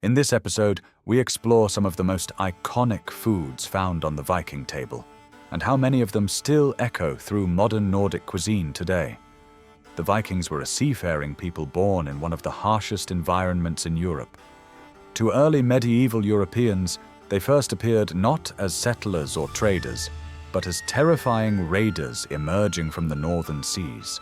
In this episode, we explore some of the most iconic foods found on the Viking table, and how many of them still echo through modern Nordic cuisine today. The Vikings were a seafaring people born in one of the harshest environments in Europe. To early medieval Europeans, they first appeared not as settlers or traders, but as terrifying raiders emerging from the northern seas.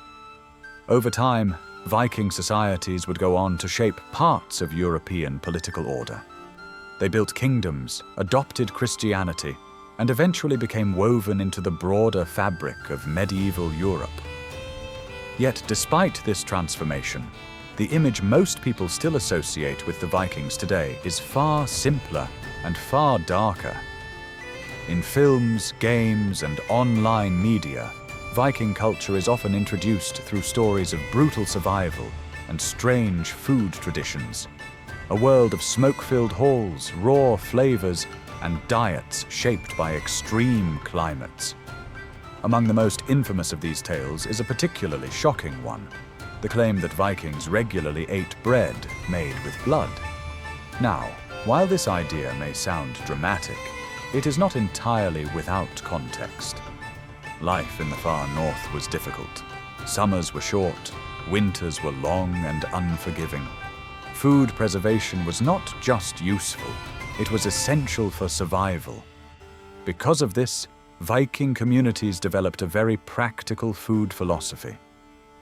Over time, Viking societies would go on to shape parts of European political order. They built kingdoms, adopted Christianity, and eventually became woven into the broader fabric of medieval Europe. Yet, despite this transformation, the image most people still associate with the Vikings today is far simpler and far darker. In films, games, and online media, Viking culture is often introduced through stories of brutal survival and strange food traditions, a world of smoke-filled halls, raw flavors, and diets shaped by extreme climates. Among the most infamous of these tales is a particularly shocking one, the claim that Vikings regularly ate bread made with blood. Now, while this idea may sound dramatic, it is not entirely without context. Life in the far north was difficult. Summers were short, winters were long and unforgiving. Food preservation was not just useful, it was essential for survival. Because of this, Viking communities developed a very practical food philosophy.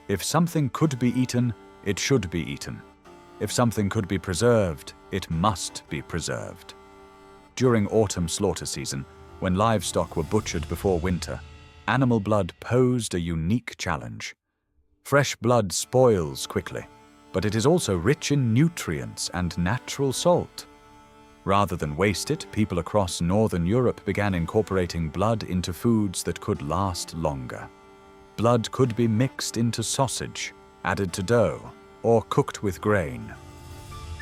If something could be eaten, it should be eaten. If something could be preserved, it must be preserved. During autumn slaughter season, when livestock were butchered before winter, animal blood posed a unique challenge. Fresh blood spoils quickly, but it is also rich in nutrients and natural salt. Rather than waste it, people across northern Europe began incorporating blood into foods that could last longer. Blood could be mixed into sausage, added to dough, or cooked with grain.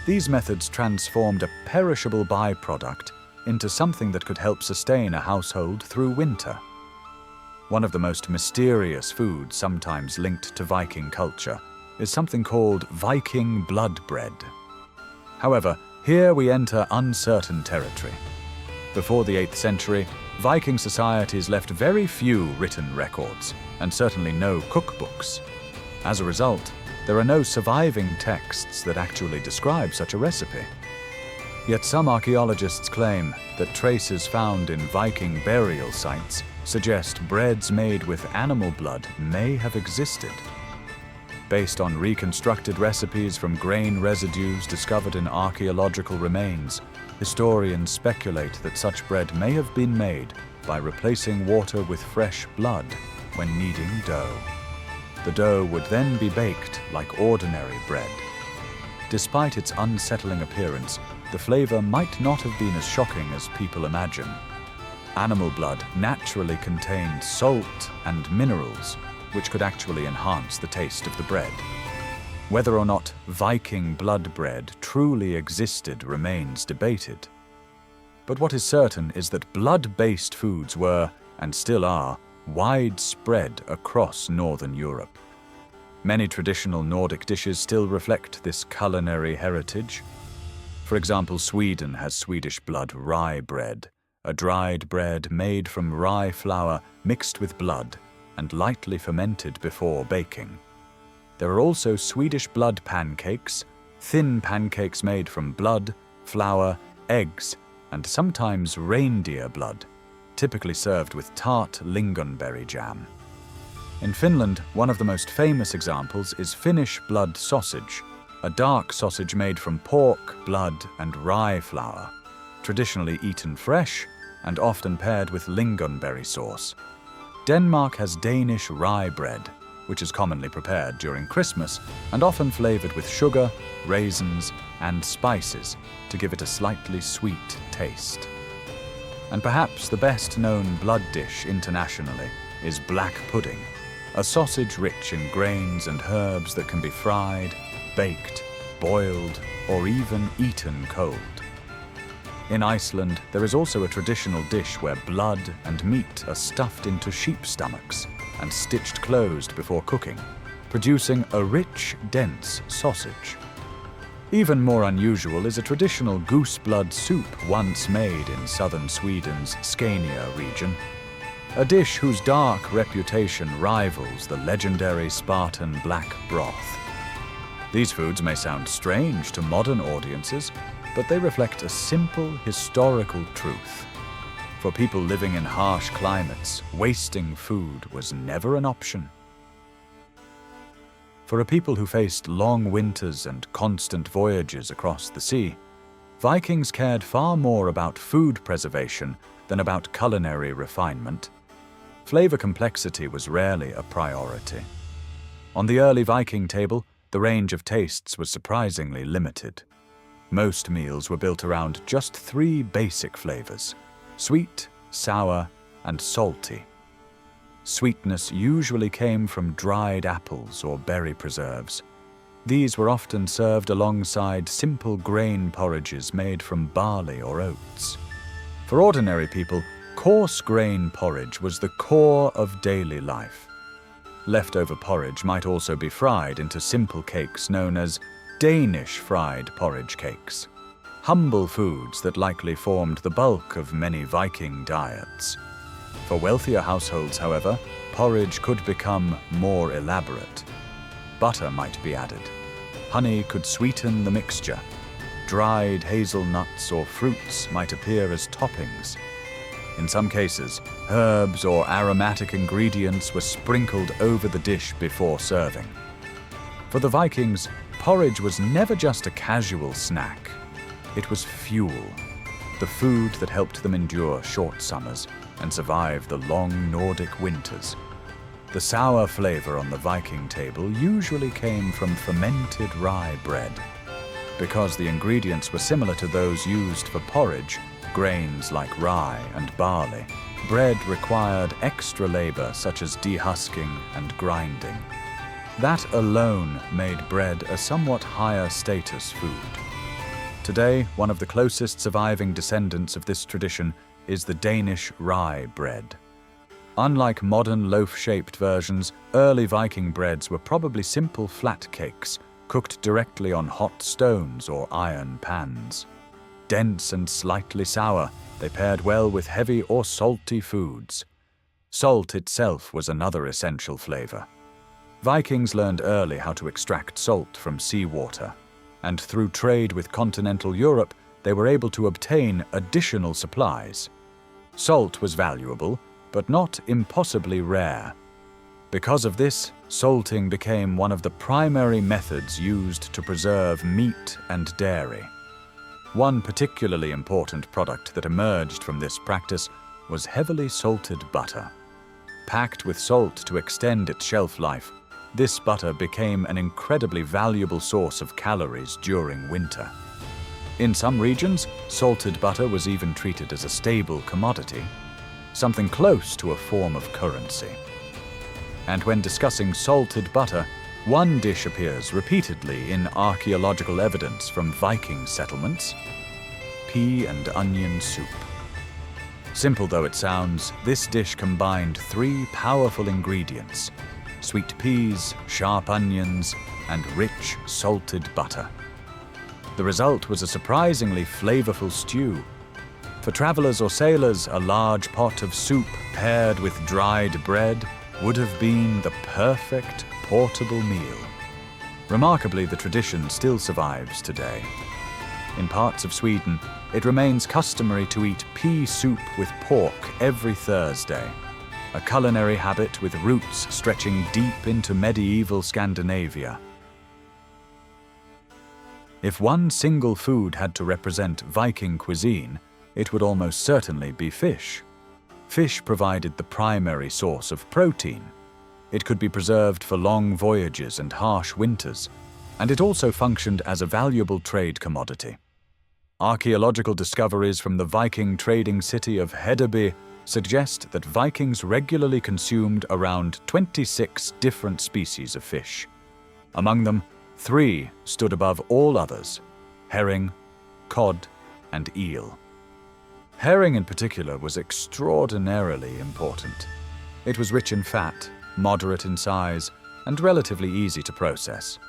These methods transformed a perishable byproduct into something that could help sustain a household through winter. One of the most mysterious foods sometimes linked to Viking culture is something called Viking blood bread. However, here we enter uncertain territory. Before the 8th century, Viking societies left very few written records, and certainly no cookbooks. As a result, there are no surviving texts that actually describe such a recipe. Yet some archaeologists claim that traces found in Viking burial sites suggest breads made with animal blood may have existed. Based on reconstructed recipes from grain residues discovered in archaeological remains, historians speculate that such bread may have been made by replacing water with fresh blood when kneading dough. The dough would then be baked like ordinary bread. Despite its unsettling appearance, the flavor might not have been as shocking as people imagine. Animal blood naturally contained salt and minerals, which could actually enhance the taste of the bread. Whether or not Viking blood bread truly existed remains debated. But what is certain is that blood-based foods were, and still are, widespread across northern Europe. Many traditional Nordic dishes still reflect this culinary heritage. For example, Sweden has Swedish blood rye bread, a dried bread made from rye flour mixed with blood and lightly fermented before baking. There are also Swedish blood pancakes, thin pancakes made from blood, flour, eggs, and sometimes reindeer blood, typically served with tart lingonberry jam. In Finland, one of the most famous examples is Finnish blood sausage, a dark sausage made from pork, blood, and rye flour, traditionally eaten fresh and often paired with lingonberry sauce. Denmark has Danish rye bread, which is commonly prepared during Christmas and often flavored with sugar, raisins, and spices to give it a slightly sweet taste. And perhaps the best-known blood dish internationally is black pudding, a sausage rich in grains and herbs that can be fried, baked, boiled, or even eaten cold. In Iceland, there is also a traditional dish where blood and meat are stuffed into sheep stomachs and stitched closed before cooking, producing a rich, dense sausage. Even more unusual is a traditional goose blood soup once made in southern Sweden's Scania region, a dish whose dark reputation rivals the legendary Spartan black broth. These foods may sound strange to modern audiences, but they reflect a simple historical truth. For people living in harsh climates, wasting food was never an option. For a people who faced long winters and constant voyages across the sea, Vikings cared far more about food preservation than about culinary refinement. Flavor complexity was rarely a priority. On the early Viking table, the range of tastes was surprisingly limited. Most meals were built around just 3 basic flavors: sweet, sour, and salty. Sweetness usually came from dried apples or berry preserves. These were often served alongside simple grain porridges made from barley or oats. For ordinary people, coarse grain porridge was the core of daily life. Leftover porridge might also be fried into simple cakes known as Danish fried porridge cakes, humble foods that likely formed the bulk of many Viking diets. For wealthier households, however, porridge could become more elaborate. Butter might be added. Honey could sweeten the mixture. Dried hazelnuts or fruits might appear as toppings. In some cases, herbs or aromatic ingredients were sprinkled over the dish before serving. For the Vikings, porridge was never just a casual snack. It was fuel, the food that helped them endure short summers and survive the long Nordic winters. The sour flavor on the Viking table usually came from fermented rye bread. Because the ingredients were similar to those used for porridge, grains like rye and barley, bread required extra labor such as dehusking and grinding. That alone made bread a somewhat higher status food. Today, one of the closest surviving descendants of this tradition is the Danish rye bread. Unlike modern loaf-shaped versions, early Viking breads were probably simple flat cakes, cooked directly on hot stones or iron pans. Dense and slightly sour, they paired well with heavy or salty foods. Salt itself was another essential flavor. Vikings learned early how to extract salt from seawater, and through trade with continental Europe, they were able to obtain additional supplies. Salt was valuable, but not impossibly rare. Because of this, salting became one of the primary methods used to preserve meat and dairy. One particularly important product that emerged from this practice was heavily salted butter. Packed with salt to extend its shelf life, this butter became an incredibly valuable source of calories during winter. In some regions, salted butter was even treated as a stable commodity, something close to a form of currency. And when discussing salted butter, one dish appears repeatedly in archaeological evidence from Viking settlements: pea and onion soup. Simple though it sounds, this dish combined 3 powerful ingredients: sweet peas, sharp onions, and rich salted butter. The result was a surprisingly flavorful stew. For travelers or sailors, a large pot of soup paired with dried bread would have been the perfect portable meal. Remarkably, the tradition still survives today. In parts of Sweden, it remains customary to eat pea soup with pork every Thursday, a culinary habit with roots stretching deep into medieval Scandinavia. If one single food had to represent Viking cuisine, it would almost certainly be fish. Fish provided the primary source of protein. It could be preserved for long voyages and harsh winters, and it also functioned as a valuable trade commodity. Archaeological discoveries from the Viking trading city of Hedeby suggest that Vikings regularly consumed around 26 different species of fish. Among them, 3 stood above all others: herring, cod, and eel. Herring in particular was extraordinarily important. It was rich in fat, moderate in size, and relatively easy to process.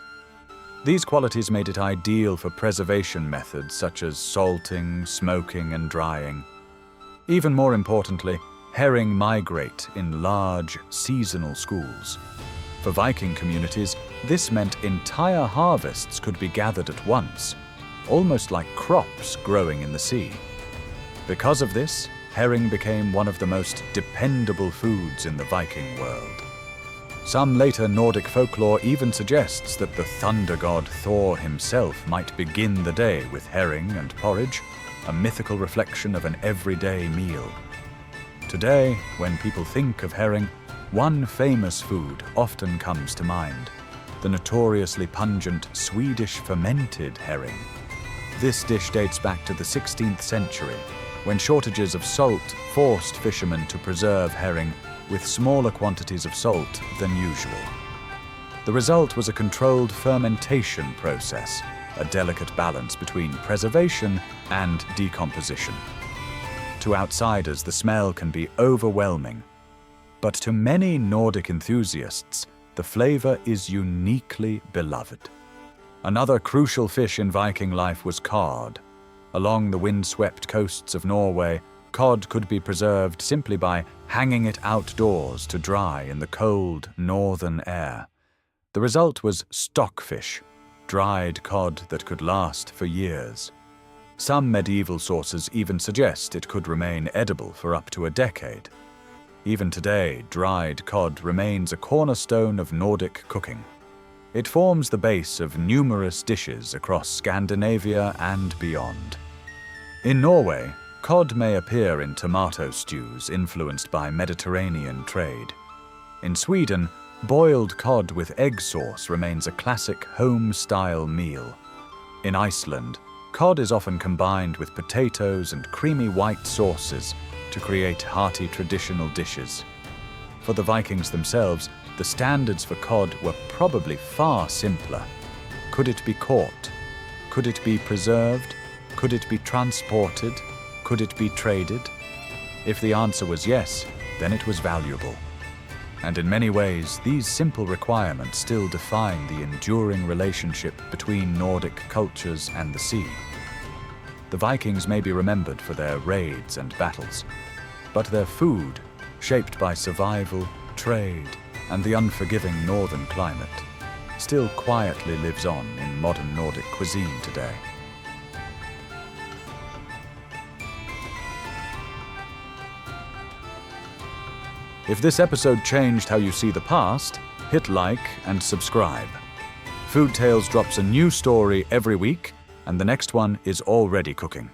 These qualities made it ideal for preservation methods such as salting, smoking, and drying. Even more importantly, herring migrate in large, seasonal schools. For Viking communities, this meant entire harvests could be gathered at once, almost like crops growing in the sea. Because of this, herring became one of the most dependable foods in the Viking world. Some later Nordic folklore even suggests that the thunder god Thor himself might begin the day with herring and porridge, a mythical reflection of an everyday meal. Today, when people think of herring, one famous food often comes to mind: the notoriously pungent Swedish fermented herring. This dish dates back to the 16th century, when shortages of salt forced fishermen to preserve herring with smaller quantities of salt than usual. The result was a controlled fermentation process, a delicate balance between preservation and decomposition. To outsiders, the smell can be overwhelming, but to many Nordic enthusiasts, the flavor is uniquely beloved. Another crucial fish in Viking life was cod. Along the windswept coasts of Norway, cod could be preserved simply by hanging it outdoors to dry in the cold northern air. The result was stockfish, dried cod that could last for years. Some medieval sources even suggest it could remain edible for up to a decade. Even today, dried cod remains a cornerstone of Nordic cooking. It forms the base of numerous dishes across Scandinavia and beyond. In Norway, cod may appear in tomato stews influenced by Mediterranean trade. In Sweden, boiled cod with egg sauce remains a classic home-style meal. In Iceland, cod is often combined with potatoes and creamy white sauces to create hearty traditional dishes. For the Vikings themselves, the standards for cod were probably far simpler. Could it be caught? Could it be preserved? Could it be transported? Could it be traded? If the answer was yes, then it was valuable. And in many ways, these simple requirements still define the enduring relationship between Nordic cultures and the sea. The Vikings may be remembered for their raids and battles, but their food, shaped by survival, trade, and the unforgiving northern climate, still quietly lives on in modern Nordic cuisine today. If this episode changed how you see the past, hit like and subscribe. Food Tales drops a new story every week, and the next one is already cooking.